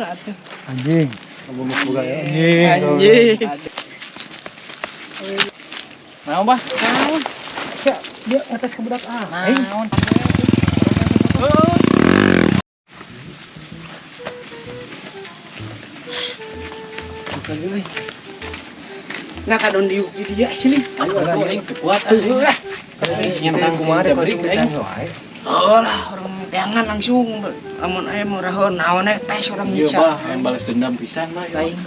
Anjing, kamu buka ya anjing. Mau bah? Naon? Dia atas ke budak Naon? Bukan euy. Nah kadon di dia sini. Ayo aing kuat ah. Nyentang kumaha jabrik aing. Oh lah orang jangan langsung amun aya murahon naon tes orang Iya bisa. bah, yang balas dendam pisan lah aing.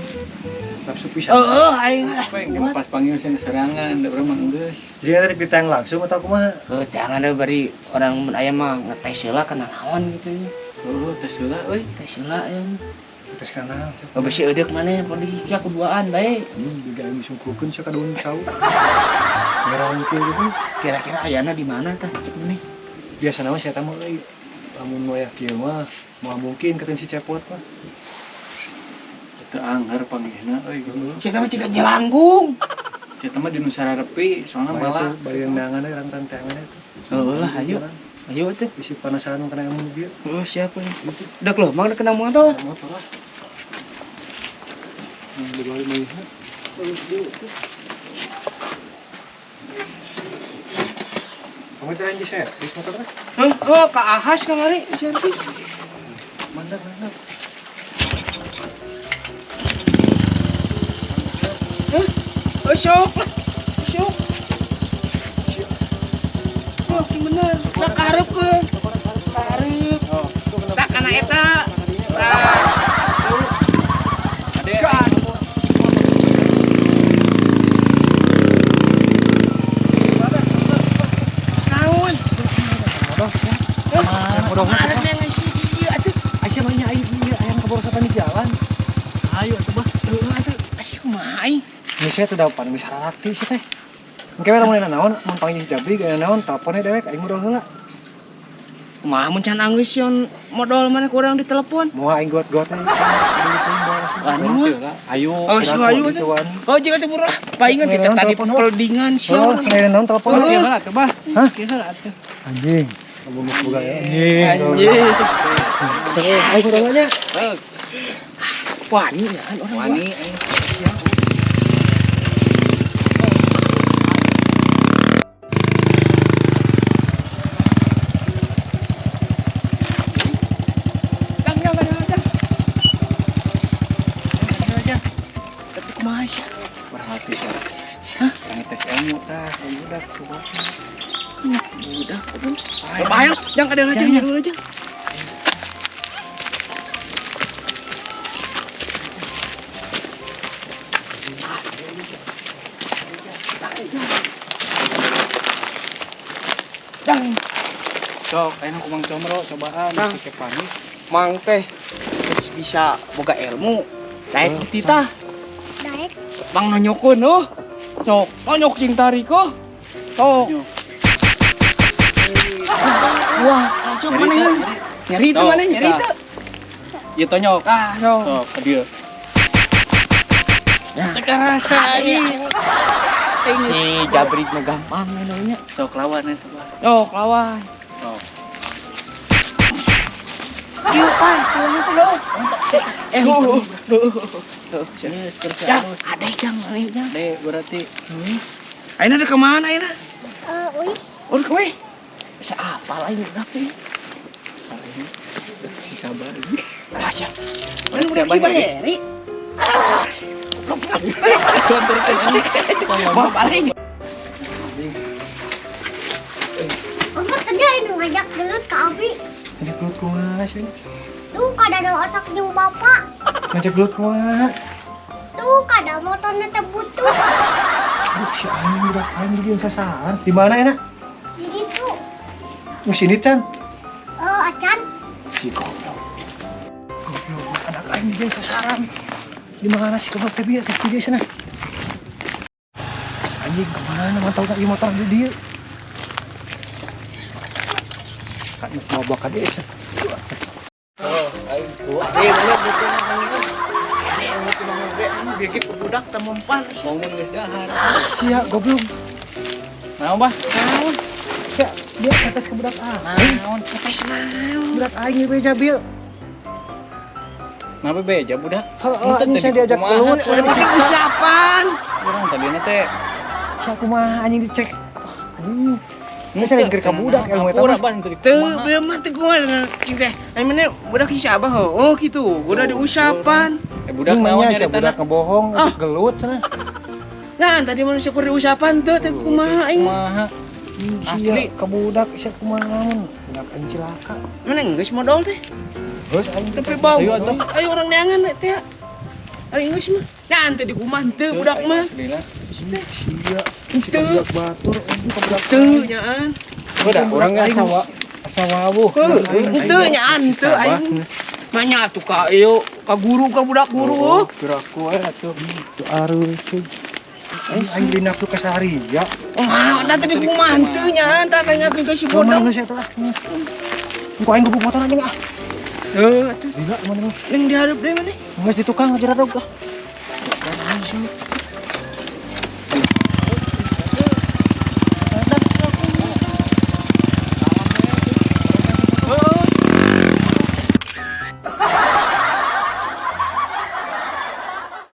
Nafsu pisan. Aing lah. Apa yang pas panggil sini serangan, da urang mah geus. Jadi ada ditang langsung atau kumaha? Jangan ada bari orang mun aya mah ngetes heula kana naon gitu nya. Oh, tes heula euy. Tes heula ya. Tes kana. Besi eudeuh maneh padi ya kuduaan bae. Juga yang disungkukeun sakadun sawu. Ngarang gitu. Kira-kira ayana di mana tah cek maneh? Biasa nama saya tamu euy. Lamun moyak kieu mah moal mungkin keun si cepot mah. Teu anggar panggihna euy. Kita mah cika jelanggung. Kita mah di Nusararepi, soalnya malah bari nangan urang tantangan itu. Heuh lah ayo. Ayo tuh. Isi penasaran kana ilmu bieu. Oh siapa ya? Dak loh, mang kena motor. Motor lah. Dibalik melihat. Kamu terakhir di servis motornya? Oh, Kak Ahas kamari servis. Mantap. Oh, syok. Oh, bener. Tak karep ke. Karep. Oh, Tak kana eta. Ade. Naon? Motor. Ada yang ngasih dia atuh. Aisyah mainnya ayam keborosan di jalan. Ayo tuh bah. Atuh. Asyik main. Ini saya tuh dapat misalnya rakti sih teh. Engke we lamun naon mun panggil jabri gaya naon teleponnya dewek aing modal heula. Kumaha mun can anggeus yon modal mana kurang di telepon. Moal aing got-got teh. Ayo. Oh, si Ayu atuh. Oh, jika teu lah. Paingan kita Naon tadi telepon, peldingan Oh, sia. saya naon telepon. Kieu heula tuh bah. Hah? Kieu heula atuh. Anjing. Kamu buka ya Anjing. Aing modalnya. Wani ya kan orang Wani Tapi kumaha sia? berhati sih. Hah? Yang tes ilmu tah, budak coba. Udah, aduh. Bahaya, jangan ada aja, dulu aja. Dang, Sok, ayeuna ku Mang Comro cobaan Bang. cek panis. mang teh geus bisa boga ilmu. Daek putih tah. Daek. Mang nonyokeun oh. Nonyok jeung tarik oh. Tok. Wah, cuk mana ya? Nyeri itu mana? Nyeri itu. Ieu tonyok. Ah, no. Sok, ke dieu. Ya. Teka rasa Ini si jabrik mah gampang nya. Sok lawan ya sebelah. Yo, lawan. Sok. Ieu pan, tuh itu lo. Ini seperti Ya, ada jang, jang. Dek, berarti. Aina ada kemana Aina? Uy. Udah kowe. Bisa apa lah ini udah teh. Si sabar. Ah, siap. Mana Udah si Baheri. Ah, Wah, paling. Umar tadi ini ngajak gelut ke Abi. Ngajak gelut kumaha sih? Tuh kada ada osak jeung bapak. Ngajak gelut kumaha? Tuh kada motornya teh butut. Aduh si aing budak aing jadi yang sasaran. Di mana enak? Jadi tuh Di sini Chan. acan. Si goblok. Goblok anak aing jadi yang sasaran. Di mana si goblok teh bieu tes di sana. Anjing kemana mantau tak di motor di dia. Kan mau bakal dia. Gigit budak teh mempan. Bangun geus dahar. Sia goblok. Naon bah? Naon? Sia dia atas ke budak Naon? Tes naon? Budak aing ieu beja bieu. Kenapa beja budak? Heeh, ini saya diajak keluar. Ini usapan. Orang tadi nanti. Saya kumaha anjing dicek. Aduh. Ini saya lagi ke budak ilmu eta Pura mah. ban tadi. Tuh, belum mati gua cinta. Ai mana budak siapa ho? Oh gitu. Udah diusapan. Budak Ini naon mah nyari saya budak tanah. ngebohong, Ah. gelut sana. Nah, tadi manusia kur diusapan tuh, tapi kumaha aing. Kumaha? Asli Asli. ke budak saya kumaha mun. Budak aing cilaka. Mana geus modal teh. Geus aing Tapi bau. Ayo, atuh. Ayo orang neangan teh. Ari geus mah. Nah, teu di kumaha teu budak mah. Alhamdulillah. sia. Teu. Budak batur anjing ke budak Teu nyaan. Budak orang enggak sawawuh. Teu nyaan teu aing. Nanya tuh ka ieu ka guru ka budak guru. Kiraku atuh. Itu areuy cuy. Aing linak tuh kasari ya. Ah, da tadi kumaha teu nyaan tanya ke si Bodoh bodoh. geus eta lah. Engko aing gebuk motor anjing ah. Heuh atuh. Gila mana mah. Ning dihareup deui maneh. Geus di tukang aja radog ah.